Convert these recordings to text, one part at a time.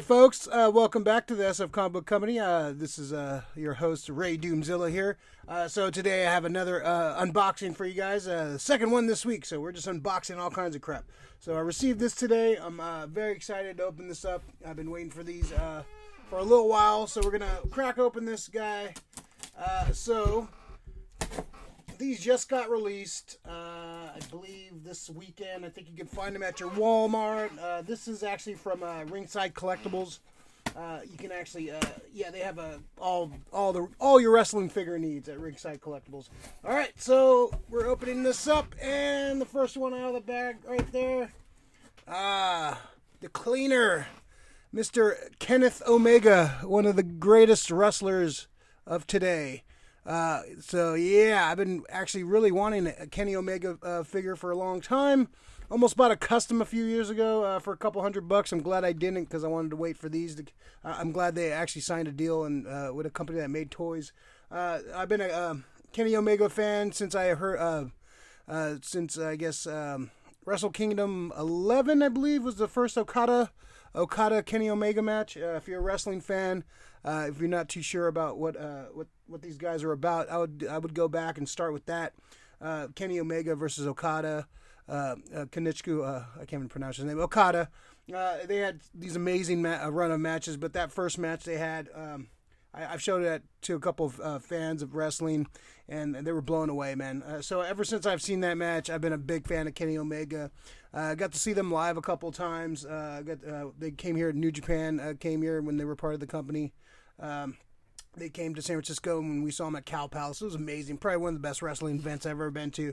Hey folks, welcome back to the SF Comic Book Company. This is your host Ray Doomzilla here. So today I have another unboxing for you guys, the second one this week. So we're just unboxing all kinds of crap. So I received this today. I'm very excited to open this up. I've been waiting for these for a little while. So we're gonna crack open this guy. So these just got released, I believe this weekend. I think you can find them at your Walmart. This is actually from Ringside Collectibles. You can actually, they have all your wrestling figure needs at Ringside Collectibles. All right, so we're opening this up, and the first one out of the bag right there, the cleaner, Mr. Kenneth Omega, one of the greatest wrestlers of today. I've been actually really wanting a Kenny Omega figure for a long time. Almost bought a custom a few years ago for a couple $100. I'm glad I didn't because I wanted to wait for these. I'm glad they actually signed a deal and with a company that made toys. I've been a Kenny Omega fan since I heard Wrestle Kingdom 11, I believe, was the first Okada Kenny Omega match. If you're a wrestling fan, if you're not too sure about what these guys are about, I would go back and start with that. Kenny Omega versus Okada, Kenichku, I can't even pronounce his name, Okada. They had these amazing run of matches, but that first match they had, I've showed it to a couple of fans of wrestling, and they were blown away, man. So ever since I've seen that match, I've been a big fan of Kenny Omega. I got to see them live a couple times. They came here at New Japan, came here when they were part of the company. They came to San Francisco when we saw them at Cow Palace. It was amazing. Probably one of the best wrestling events I've ever been to.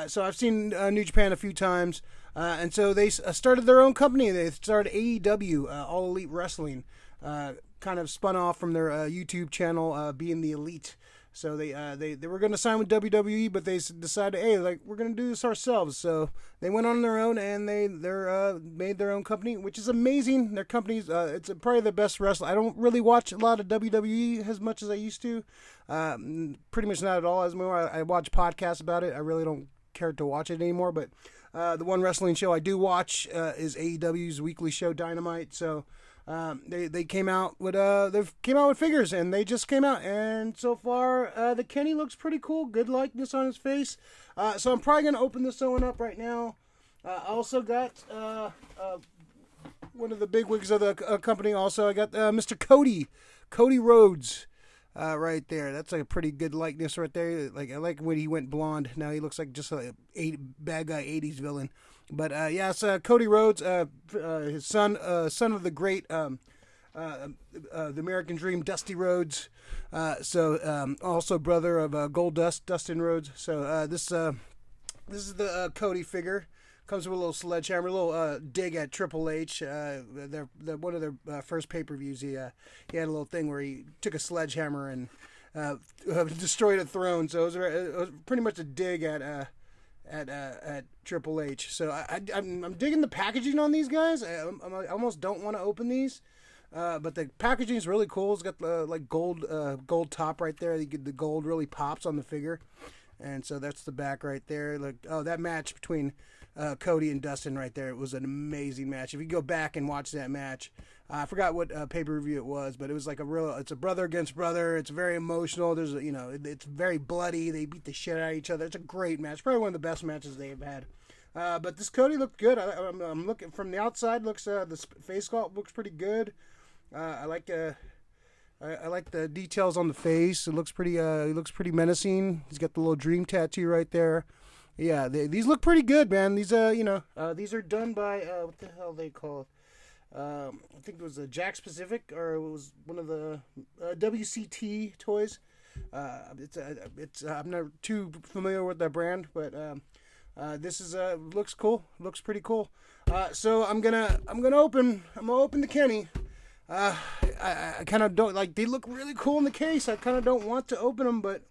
So I've seen New Japan a few times. And so they started their own company. They started AEW, All Elite Wrestling. Kind of spun off from their YouTube channel, Being the Elite. So they were going to sign with WWE, but they decided, hey, we're going to do this ourselves. So they went on their own, and they made their own company, which is amazing. Their company's it's probably the best wrestling. I don't really watch a lot of WWE as much as I used to. Pretty much not at all. As more, I watch podcasts about it. I really don't care to watch it anymore. But the one wrestling show I do watch is AEW's weekly show Dynamite. So. They came out with figures, and they just came out, and so far the Kenny looks pretty cool. Good likeness on his face. So I'm probably gonna open this one up right now. I also got one of the big wigs of the company. Also, I got Mr. Cody Rhodes. Right there, that's like a pretty good likeness right there. Like I like when he went blonde. Now he looks like just a bad guy '80s villain. But it's Cody Rhodes, his son of the great, the American Dream, Dusty Rhodes. Also brother of Dustin Rhodes. So this is the Cody figure. Comes with a little sledgehammer, a little dig at Triple H. One of their first pay-per-views, he had a little thing where he took a sledgehammer and destroyed a throne. So it was pretty much a dig at Triple H. So I'm digging the packaging on these guys. I almost don't want to open these, but the packaging is really cool. It's got the gold top right there. The gold really pops on the figure, and so that's the back right there. That match between Cody and Dustin right there. It was an amazing match. If you go back and watch that match, I forgot what pay-per-view it was, but it was it's a brother against brother. It's very emotional. It's very bloody. They beat the shit out of each other. It's a great match. Probably one of the best matches they've had. But this Cody looked good. I'm looking from the outside. The face sculpt looks pretty good. I like the details on the face. It looks pretty. He looks pretty menacing. He's got the little dream tattoo right there. Yeah, these look pretty good, man. These these are done by what the hell they call it? I think it was a Jack Pacific, or it was one of the WCT toys. I'm not too familiar with that brand, but this is looks cool. Looks pretty cool. So I'm gonna open the Kenny. I kind of don't like. They look really cool in the case. I kind of don't want to open them, but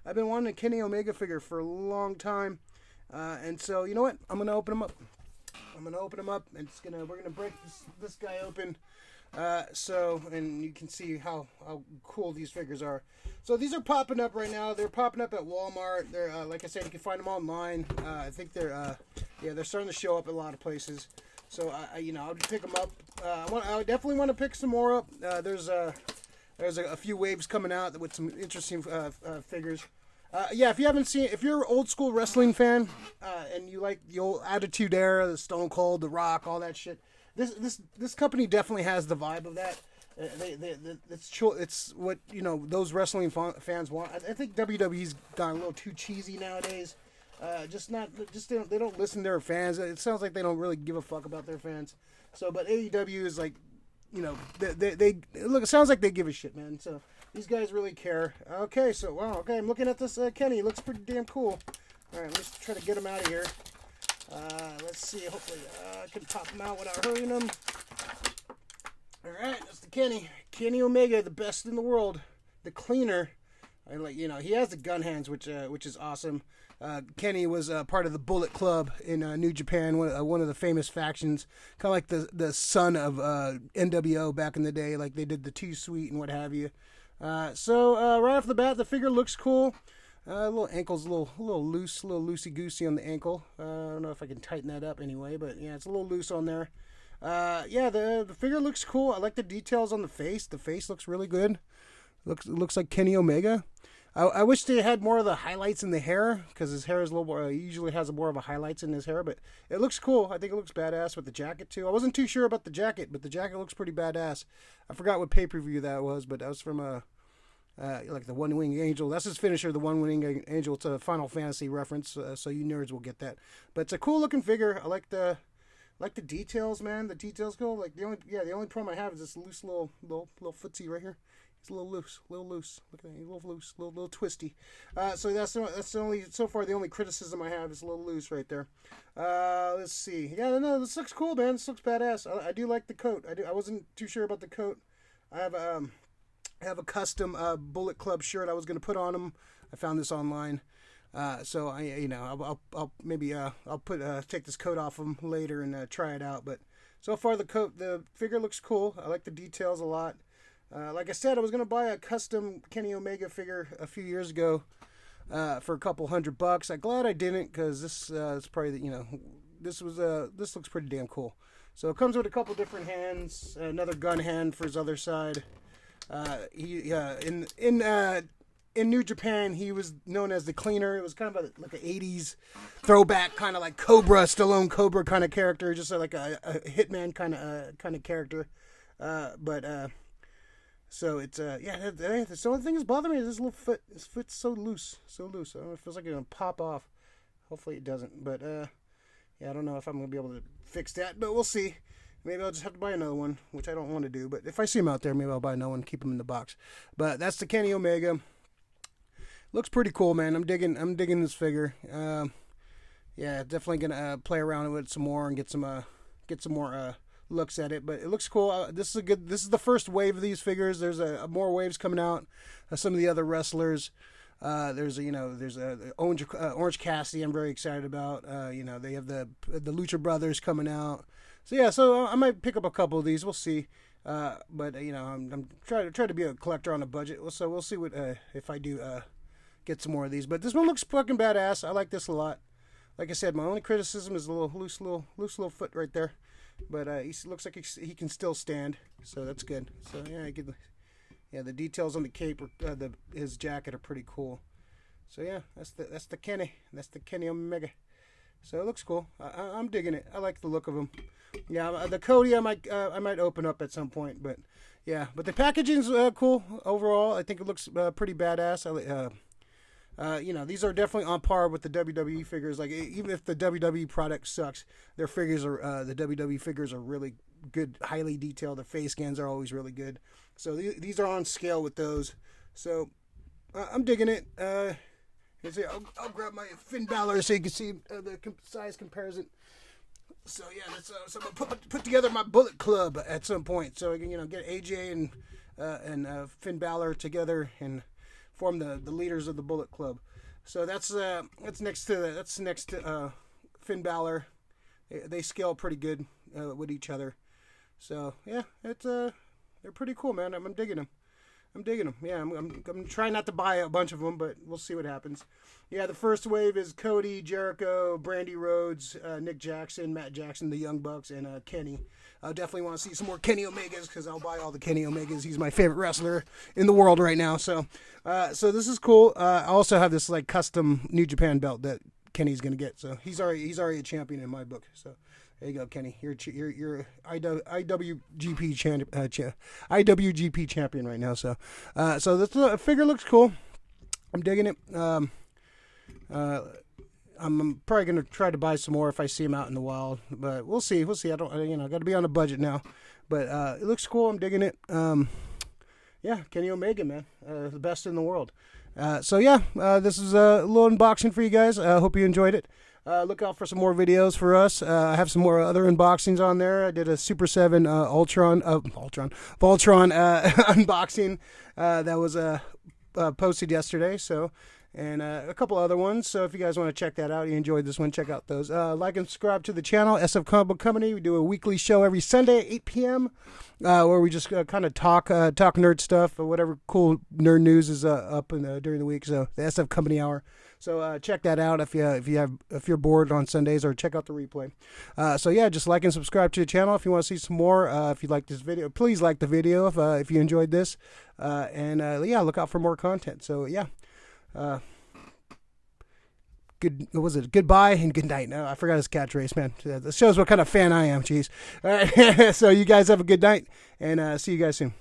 I've been wanting a Kenny Omega figure for a long time. And so, you know what? I'm gonna open them up. And we're gonna break this guy open. And you can see how cool these figures are. So these are popping up right now. They're popping up at Walmart. They're like I said, you can find them online. I think they're starting to show up at a lot of places. So I'll pick them up. I definitely want to pick some more up. There's a few waves coming out with some interesting figures. If you haven't seen, if you're an old school wrestling fan and you like the old Attitude Era, the Stone Cold, the Rock, all that shit, this company definitely has the vibe of that. It's what those wrestling fans want. I think WWE's gone a little too cheesy nowadays. They don't listen to their fans. It sounds like they don't really give a fuck about their fans. So, but AEW is like, they look. It sounds like they give a shit, man. So these guys really care. Okay, so wow. Okay, I'm looking at this Kenny. He looks pretty damn cool. All right, let's try to get him out of here. Let's see. Hopefully, I can pop him out without hurting him. All right, that's the Kenny Omega, the best in the world, the cleaner. He has the gun hands, which is awesome. Kenny was part of the Bullet Club in New Japan, one of the famous factions, kind of like the son of NWO back in the day, like they did the Too Sweet and what have you. So right off the bat, the figure looks cool. Little ankle's a little loose, a little loosey-goosey on the ankle. I don't know if I can tighten that up anyway, but yeah, it's a little loose on there. The figure looks cool. I like the details on the face. The face looks really good. Looks like Kenny Omega. I wish they had more of the highlights in the hair, because his hair is a little more. He usually has more of a highlights in his hair, but it looks cool. I think it looks badass with the jacket too. I wasn't too sure about the jacket, but the jacket looks pretty badass. I forgot what pay-per-view that was, but that was from like the One Wing Angel. That's his finisher, the One Wing Angel. It's a Final Fantasy reference, so you nerds will get that. But it's a cool looking figure. I like the details, man. The details go. Like the only problem I have is this loose little footsie right here. It's a little loose. Look at that, a little loose, a little twisty. So that's the only criticism I have is a little loose right there. Let's see. Yeah, no, this looks cool, man. This looks badass. I do like the coat. I wasn't too sure about the coat. I have a custom Bullet Club shirt I was gonna put on him. I found this online. So I'll take this coat off him later and try it out. But so far the figure looks cool. I like the details a lot. Like I said, I was gonna buy a custom Kenny Omega figure a few years ago for a couple $100. I'm glad I didn't, because this is probably this looks pretty damn cool. So it comes with a couple different hands, another gun hand for his other side. In New Japan, he was known as the Cleaner. It was kind of like an 80s throwback, kind of like Stallone Cobra kind of character, just like a hitman kind of character. So it's the only thing that's bothering me is this little foot. His foot's so loose. I don't know, it feels like it's gonna pop off. Hopefully it doesn't. But I don't know if I'm gonna be able to fix that, but we'll see. Maybe I'll just have to buy another one, which I don't want to do. But if I see him out there, maybe I'll buy another one, keep him in the box. But that's the Kenny Omega. Looks pretty cool, man. I'm digging this figure. Definitely gonna play around with it some more and get some more looks at it. But it looks cool. This is the first wave of these figures. There's more waves coming out. Some of the other wrestlers. There's Orange Cassidy. I'm very excited about. They have the Lucha Brothers coming out. So I might pick up a couple of these. We'll see. But I'm trying to be a collector on a budget. So we'll see what if I do get some more of these. But this one looks fucking badass. I like this a lot. Like I said, my only criticism is a little loose little foot right there. But he looks like he can still stand, so that's good. So the details on the cape, his jacket are pretty cool. So yeah, that's the Kenny Omega. So it looks cool. I'm digging it. I like the look of him. Yeah, the Cody I might open up at some point, but yeah. But the packaging's cool overall. I think it looks pretty badass. These are definitely on par with the WWE figures. Like, even if the WWE product sucks, their figures are the WWE figures are really good, highly detailed. The face scans are always really good. So these are on scale with those. So I'm digging it. I'll grab my Finn Balor so you can see the size comparison. So yeah, so I'm gonna put together my Bullet Club at some point, so I can get AJ and Finn Balor together and form the leaders of the Bullet Club. So that's next to Finn Balor. They scale pretty good with each other. So yeah, they're pretty cool, man. I'm digging them. I'm digging them. Yeah, I'm trying not to buy a bunch of them, but we'll see what happens. Yeah, the first wave is Cody, Jericho, Brandy Rhodes, Nick Jackson, Matt Jackson, the Young Bucks, and Kenny. I definitely want to see some more Kenny Omegas because I'll buy all the Kenny Omegas. He's my favorite wrestler in the world right now. So this is cool. I also have this like custom New Japan belt that Kenny's gonna get. So he's already a champion in my book. So there you go, Kenny. You're IWGP champion right now. So this figure looks cool. I'm digging it. I'm probably gonna try to buy some more if I see them out in the wild, but we'll see. I don't, I got to be on a budget now, but it looks cool. I'm digging it. Yeah, Kenny Omega, man, the best in the world. This is a little unboxing for you guys. I hope you enjoyed it. Look out for some more videos for us. I have some more other unboxings on there. I did a Super 7 Voltron unboxing that was posted yesterday. So. And a couple other ones. So if you guys want to check that out, you enjoyed this one, check out those. Like and subscribe to the channel, SF Comic Book Company. We do a weekly show every Sunday at 8 p.m. Where we just kind of talk nerd stuff or whatever cool nerd news is up during the week. So the SF Company Hour. So check that out if you're bored on Sundays, or check out the replay. Just like and subscribe to the channel if you want to see some more. If you like this video, please like the video if you enjoyed this. Look out for more content. So yeah. Goodbye and good night. No, I forgot his catchphrase, man. This shows what kind of fan I am. Jeez. All right. So you guys have a good night, and see you guys soon.